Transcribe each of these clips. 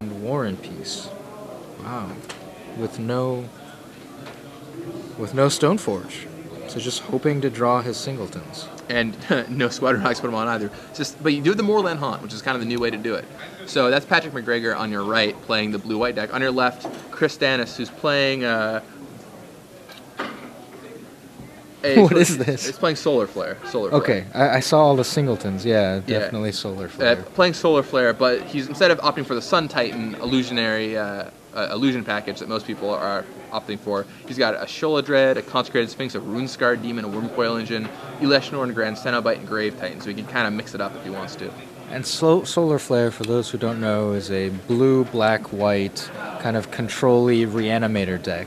War and Peace. Wow. With no Stoneforge. So just hoping to draw his singletons. And no Squadron Hawks put him on either. But you do the Moorland Haunt, which is kind of the new way to do it. So that's Patrick McGregor on your right playing the blue-white deck. On your left, Chris Danais, who's playing... what is this? It's playing Solar Flare. Okay, I saw all the singletons. Yeah, definitely Solar Flare. Playing Solar Flare, but he's instead of opting for the Sun Titan illusionary illusion package that most people are opting for, he's got a Shola Dread, a Consecrated Sphinx, a Runescarred Demon, a Wurmcoil Engine, Eleshnorn, Grand Cenobite, and Grave Titan. So he can kind of mix it up if he wants to. And Solar Flare, for those who don't know, is a blue, black, white kind of control-y reanimator deck.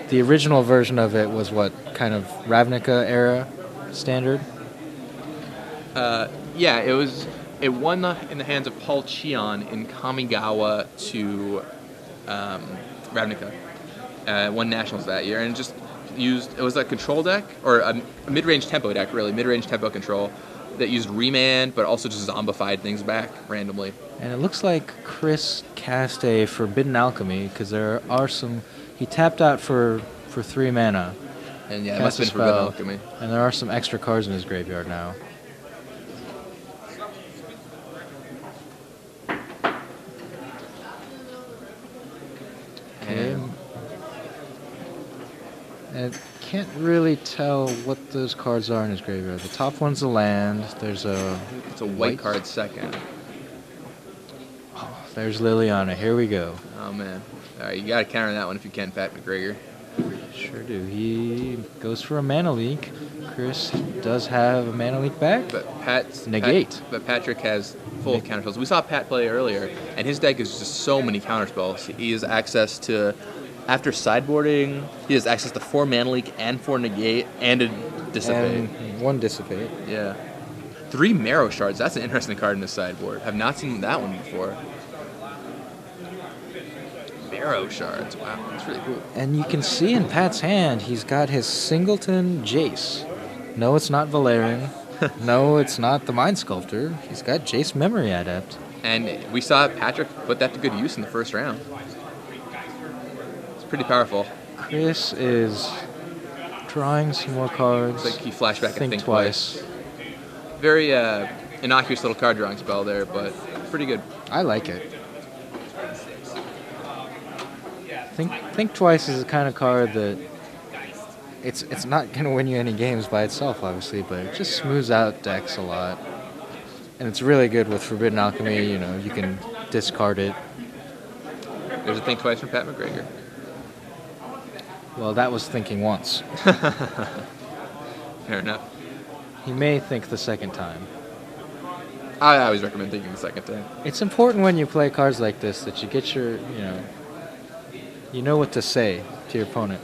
The original version of it was what, kind of Ravnica era standard? Yeah, it won in the hands of Paul Cheon in Kamigawa to Ravnica. Won Nationals that year, and it was a control deck, or a mid-range tempo deck, really, mid-range tempo control, that used remand, but also just zombified things back randomly. And it looks like Chris cast a Forbidden Alchemy, because there are some... He tapped out for 3 mana. And yeah, it must have been Forbidden Alchemy. And there are some extra cards in his graveyard now. I can't really tell what those cards are in his graveyard. The top one's a land. It's a white card second. Oh, there's Liliana. Here we go. Oh man! All right, you got to counter that one if you can, Pat McGregor. Sure do. He goes for a mana leak. Chris does have a mana leak back. But negate. But Patrick has full counterspells. We saw Pat play earlier, and his deck is just so many counterspells. He has access to. After sideboarding, he has access to 4 mana leak and 4 negate and a dissipate. And 1 dissipate. Yeah. 3 marrow shards. That's an interesting card in the sideboard. Have not seen that one before. Marrow shards. Wow, that's really cool. And you can see in Pat's hand, he's got his singleton Jace. No, it's not Valerian. No, it's not the Mind Sculptor. He's got Jace Memory Adept. And we saw Patrick put that to good use in the first round. Pretty powerful. Chris is drawing some more cards. It's like he flashback and think twice. Very innocuous little card drawing spell there, but pretty good. I like it. Think twice is the kind of card that it's not going to win you any games by itself, obviously, but it just smooths out decks a lot. And it's really good with Forbidden Alchemy. You know, you can discard it. There's a think twice from Pat McGregor. Well, that was thinking once. Fair enough. He may think the second time. I always recommend thinking the second time. It's important when you play cards like this that you get you know what to say to your opponent.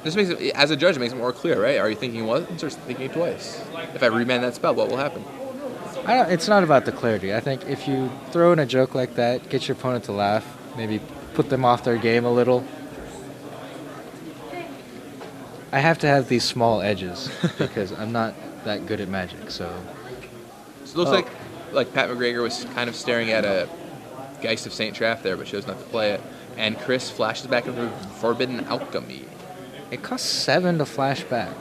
This makes it, as a judge, it makes it more clear, right? Are you thinking once or thinking twice? If I remand that spell, what will happen? It's not about the clarity. I think if you throw in a joke like that, get your opponent to laugh, maybe put them off their game a little. I have to have these small edges because I'm not that good at Magic, so it looks like Pat McGregor was kind of staring at a Geist of Saint Traff there, but chose not to play it. And Chris flashes back into Forbidden Alchemy. It costs 7 to flash back,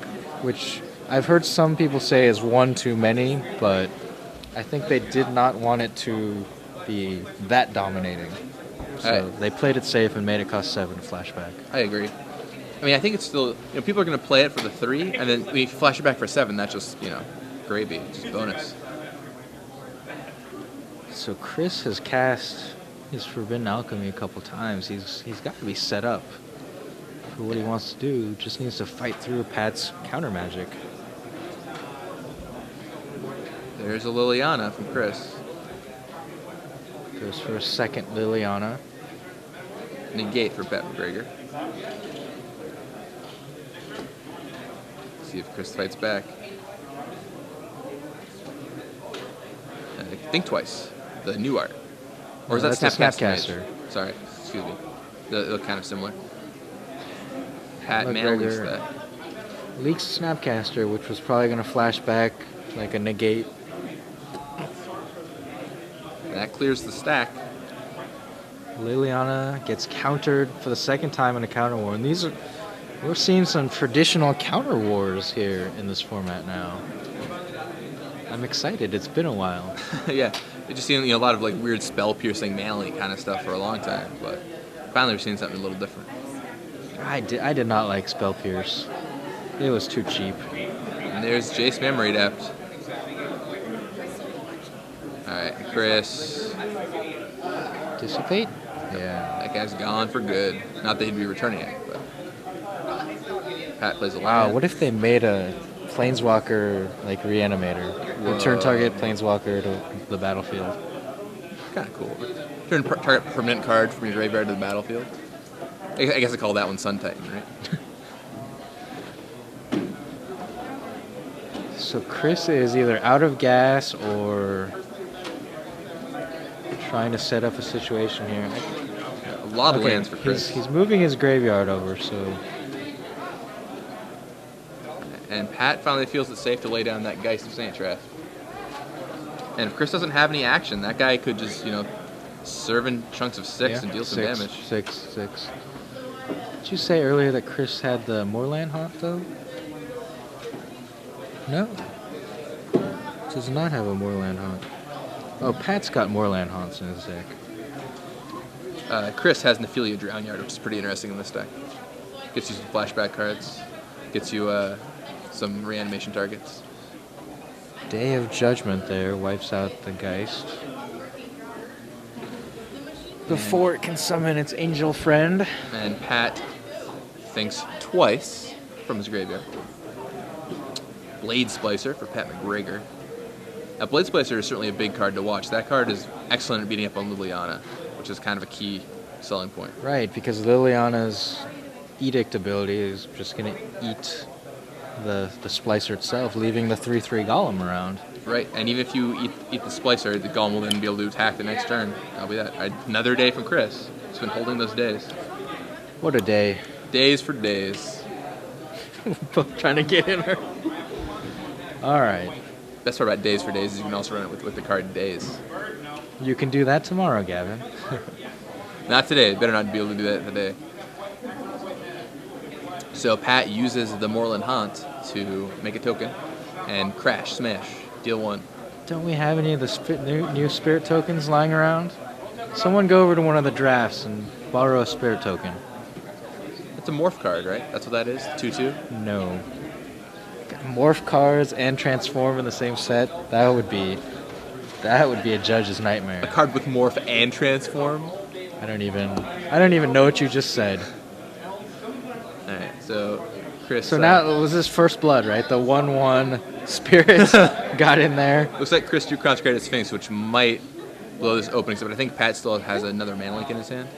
which I've heard some people say is 1 too many, but I think they did not want it to be that dominating. So they played it safe and made it cost 7 to flash back. I agree. I mean, I think it's still, people are going to play it for the 3, and then if you flash it back for 7, that's just, gravy, just bonus. So Chris has cast his Forbidden Alchemy a couple times. He's got to be set up for what he wants to do. Just needs to fight through Pat's counter magic. There's a Liliana from Chris. Goes for a second Liliana. Negate for Pat McGregor. See if Chris fights back. Think twice. The new art. Or is that Snapcaster? Sorry, excuse me. They look kind of similar. Pat Man leaks that. Leaks Snapcaster, which was probably going to flash back like a negate. That clears the stack. Liliana gets countered for the second time in a counter war, and we're seeing some traditional counter wars here in this format now. I'm excited. It's been a while. Yeah, it just seen a lot of like weird spell piercing manly kind of stuff for a long time, but finally we're seeing something a little different. I did not like Spell Pierce. It was too cheap. And there's Jace Memory Adept. All right, Chris. Dissipate? Yeah. That guy's gone for good. Not that he'd be returning it, but Pat plays a lot. Wow, what if they made a Planeswalker like reanimator? Return target Planeswalker to the battlefield. Kind of cool. Turn target permanent card from your graveyard to the battlefield. I guess I call that one Sun Titan, right? So Chris is either out of gas or trying to set up a situation here. A lot of lands for Chris. He's moving his graveyard over, so... And Pat finally feels it safe to lay down that Geist of Saint Trash. And if Chris doesn't have any action, that guy could just, serve in chunks of 6 and deal some damage. 6. Did you say earlier that Chris had the Moorland Haunt, though? No. Does not have a Moorland Haunt. Oh, Pat's got Moorland Haunts in his deck. Chris has Nephilia Drownyard, which is pretty interesting in this deck. Gets you some flashback cards. Gets you some reanimation targets. Day of Judgment there wipes out the Geist. Before it can summon its angel friend. And Pat thinks twice from his graveyard. Blade Splicer for Pat McGregor. Now, Blade Splicer is certainly a big card to watch. That card is excellent at beating up on Liliana, which is kind of a key selling point. Right, because Liliana's Edict ability is just going to eat the Splicer itself, leaving the 3/3 Golem around. Right, and even if you eat the Splicer, the Golem will then be able to attack the next turn. That'll be that. Another day from Chris. He's been holding those days. What a day. Days for days. Both trying to get in her. All right. Best part about Days for Days is you can also run it with the card Days. You can do that tomorrow, Gavin. Not today. Better not be able to do that today. So Pat uses the Moorland Haunt to make a token and crash, smash, deal 1. Don't we have any of the new spirit tokens lying around? Someone go over to one of the drafts and borrow a spirit token. It's a morph card, right? That's what that is? 2/2? No. Morph cards and transform in the same set? That would be a judge's nightmare. A card with morph and transform? I don't even know what you just said. Alright, so Chris... So now it was his first blood, right? The 1/1 spirit got in there. Looks like Chris drew Consecrated Sphinx, which might blow this opening, but I think Pat still has another Mana Link in his hand.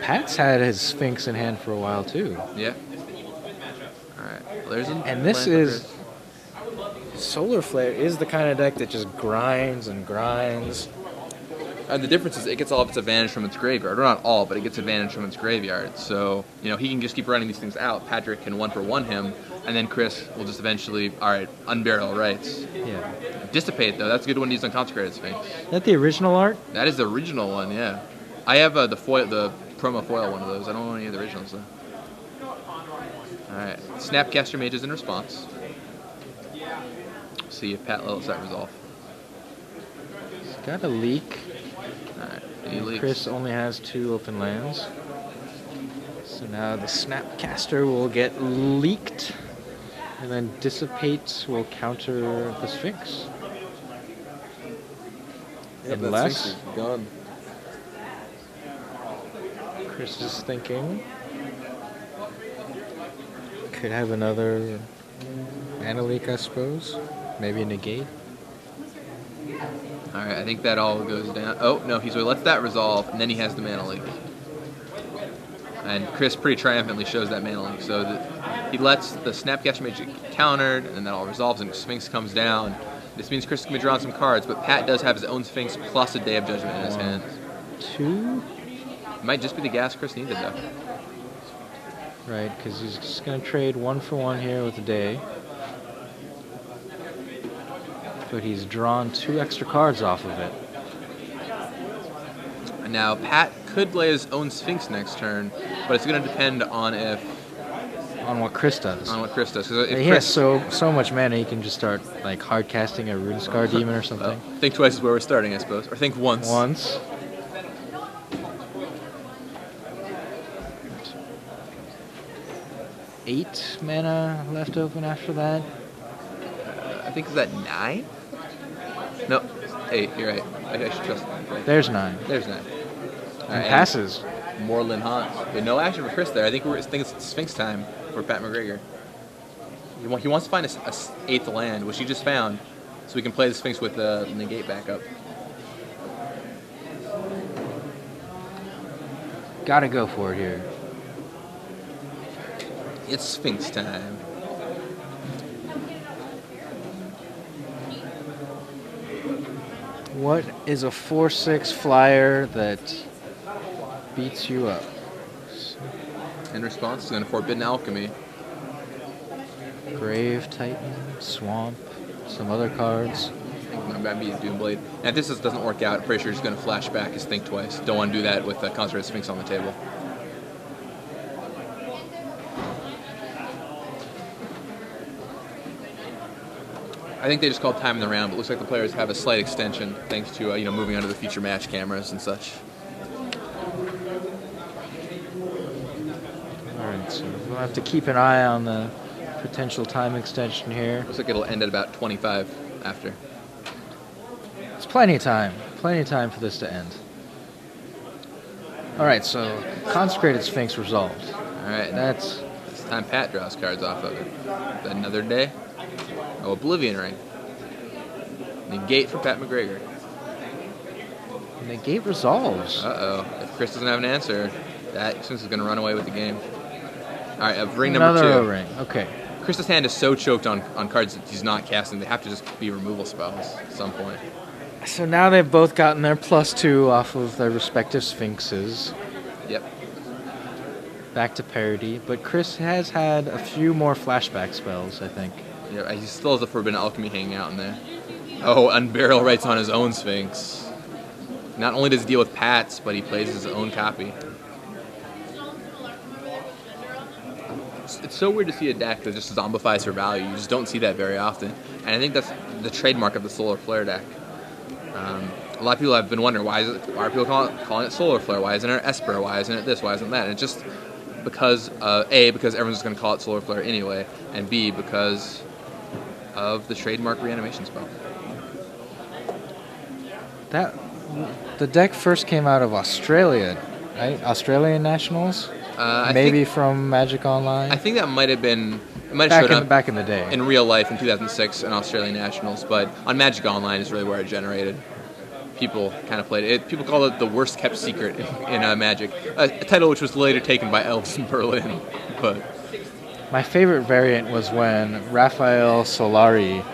Pat's had his Sphinx in hand for a while, too. Yeah. Alright, well, there's an... And this is... Solar Flare is the kind of deck that just grinds and grinds. And the difference is it gets all of its advantage from its graveyard. Or not all, but it gets advantage from its graveyard. So, he can just keep running these things out. Patrick can 1-for-1 him, and then Chris will just eventually, alright, unbarrel rights. Yeah. Dissipate, though. That's a good one to use on Consecrated Sphinx. Is that the original art? That is the original one, yeah. I have the promo foil one of those. I don't own any of the originals, though. Alright. Snapcaster Mages in response. See if Pat lets that resolve. It's got a leak. Alright, Chris only has 2 open lands. So now the Snapcaster will get leaked. And then Dissipate will counter the Sphinx. Yep, Unless gone. Chris is thinking could have another Mana Leak, I suppose. Maybe a negate. Alright, I think that all goes down. Oh, no, he lets that resolve, and then he has the Mana Leak. And Chris pretty triumphantly shows that Mana Leak. So he lets the Snapcaster Mage get countered, and then that all resolves, and Sphinx comes down. This means Chris can be drawing some cards, but Pat does have his own Sphinx plus a Day of Judgment in his hand. 2? Might just be the gas Chris needed, though. Right, because he's just going to trade 1-for-1 here with the Day. But he's drawn 2 extra cards off of it. And Now, Pat could lay his own Sphinx next turn, but it's going to depend on what Chris does. On what Chris does. 'Cause if He has so much mana, he can just start like hard casting a Runescar Demon or something. Think twice is where we're starting, I suppose. Or think once. Once. Eight mana left open after that. I think is that 9? No, 8. You're right. I should trust him. Right. There's 9. There's 9. And passes. Moreland Hans. But no action for Chris there. I think it's Sphinx time for Pat McGregor. He wants to find a 8th land, which he just found, so we can play the Sphinx with the negate backup. Gotta go for it here. It's Sphinx time. What is a 4/6 flyer that beats you up? In response, he's going to Forbidden Alchemy. Grave Titan, Swamp, some other cards. I think might be Doomblade. And if this doesn't work out, I'm pretty sure he's going to flash back his Think Twice. Don't want to do that with Concentrated Sphinx on the table. I think they just called time in the round, but it looks like the players have a slight extension thanks to moving onto the feature match cameras and such. All right, so we'll have to keep an eye on the potential time extension here. Looks like it'll end at about 25 after. It's plenty of time for this to end. All right, so Consecrated Sphinx resolved. All right, That's it's time Pat draws cards off of it. Another day. Oh, Oblivion Ring. Negate for Pat McGregor. Negate resolves. Uh-oh. If Chris doesn't have an answer, that Sphinx is going to run away with the game. All right, ring Another number 2. O-ring. Okay. Chris's hand is so choked on cards that he's not casting. They have to just be removal spells at some point. So now they've both gotten their +2 off of their respective Sphinxes. Yep. Back to parity, but Chris has had a few more flashback spells, I think. Yeah, he still has the Forbidden Alchemy hanging out in there. Oh, Unbarrel Rights on his own Sphinx. Not only does he deal with Pat's, but he plays his own copy. It's so weird to see a deck that just zombifies for value. You just don't see that very often. And I think that's the trademark of the Solar Flare deck. A lot of people have been wondering, why are people calling it Solar Flare? Why isn't it Esper? Why isn't it this? Why isn't that? And it's just because, A, because everyone's going to call it Solar Flare anyway, and B, because of the trademark reanimation spell. The deck first came out of Australia, right? Australian Nationals? Maybe from Magic Online? I think that might have been... It might have showed up back in the day. in real life in 2006 in Australian Nationals, but on Magic Online is really where it generated. People kind of played it. People call it the worst kept secret in Magic, a title which was later taken by Elves in Berlin. But my favorite variant was when Raphael Solari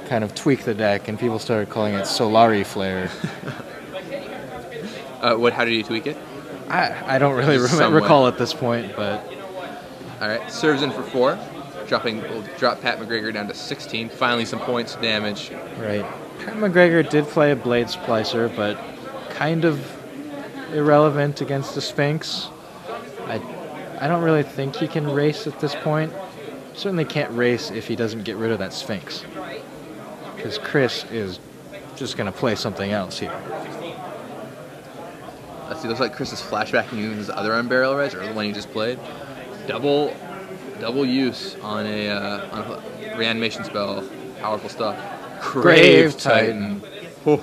kind of tweaked the deck and people started calling it Solari Flare. how did you tweak it? I don't really recall at this point, but... All right, serves in for 4. We'll drop Pat McGregor down to 16. Finally, some points damage. Right. Pat McGregor did play a Blade Splicer, but kind of irrelevant against the Sphinx. I don't really think he can race at this point. Certainly can't race if he doesn't get rid of that Sphinx. Because Chris is just going to play something else here. Let's see, looks like Chris is flashbacking his other Unbarrel Res, or the one he just played. Double use on a reanimation spell. Powerful stuff. Grave Titan. Oh.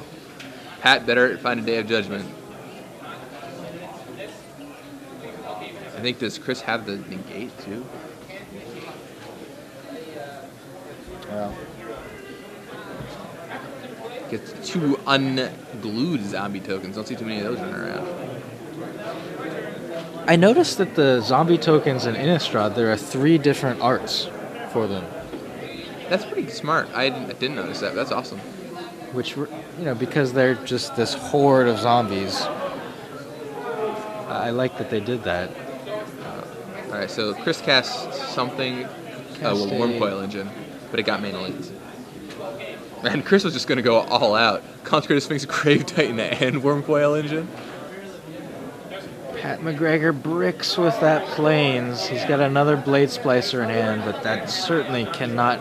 Pat better find a Day of Judgment. I think, does Chris have the negate too? Well, gets 2 unglued zombie tokens. Don't see too many of those running around. I noticed that the zombie tokens in Innistrad, there are 3 different arts for them. That's pretty smart. I didn't notice that. That's awesome. Which, because they're just this horde of zombies. I like that they did that. All right, so Chris cast something, Worm Coil Engine, but it got mana leaked. And Chris was just going to go all out. Consecrated Sphinx, Grave Titan, and Worm Coil Engine. Pat McGregor bricks with that planes. He's got another blade splicer in hand, but that certainly cannot.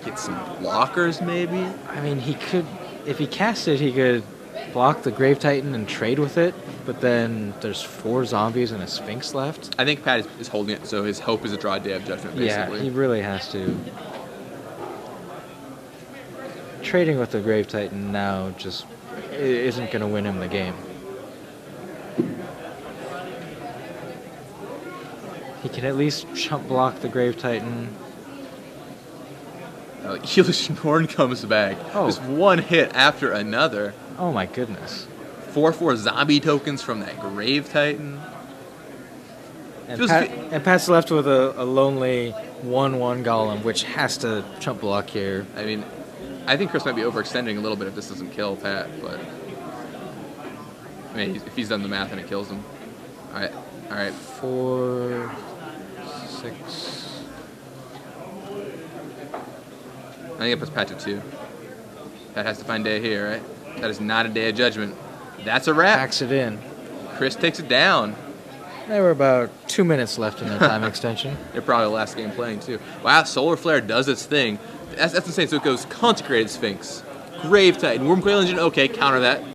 Get some blockers, maybe? I mean, he could, if he cast it, he could block the Grave Titan and trade with it, but then there's 4 zombies and a Sphinx left. I think Pat is holding it, so his hope is a draw Day of Judgment, basically. Yeah, he really has to. Trading with the Grave Titan now just isn't going to win him the game. He can at least chump block the Grave Titan. Heelish Norn comes back. Oh. Just one hit after another. Oh my goodness. 4/4 zombie tokens from that Grave Titan. And Pat's left with a lonely 1/1 golem, which has to chump block here. I mean, I think Chris might be overextending a little bit if this doesn't kill Pat, but I mean, if he's done the math and it kills him. All right. 4, 6. I think it puts Pat to 2. Pat has to find Day here, right? That is not a Day of Judgment. That's a wrap. Packs it in. Chris takes it down. There were about 2 minutes left in the time extension. They're probably the last game playing, too. Wow, Solar Flare does its thing. That's insane. So it goes Consecrated Sphinx, Grave Titan, Wormcoil Engine, okay, counter that.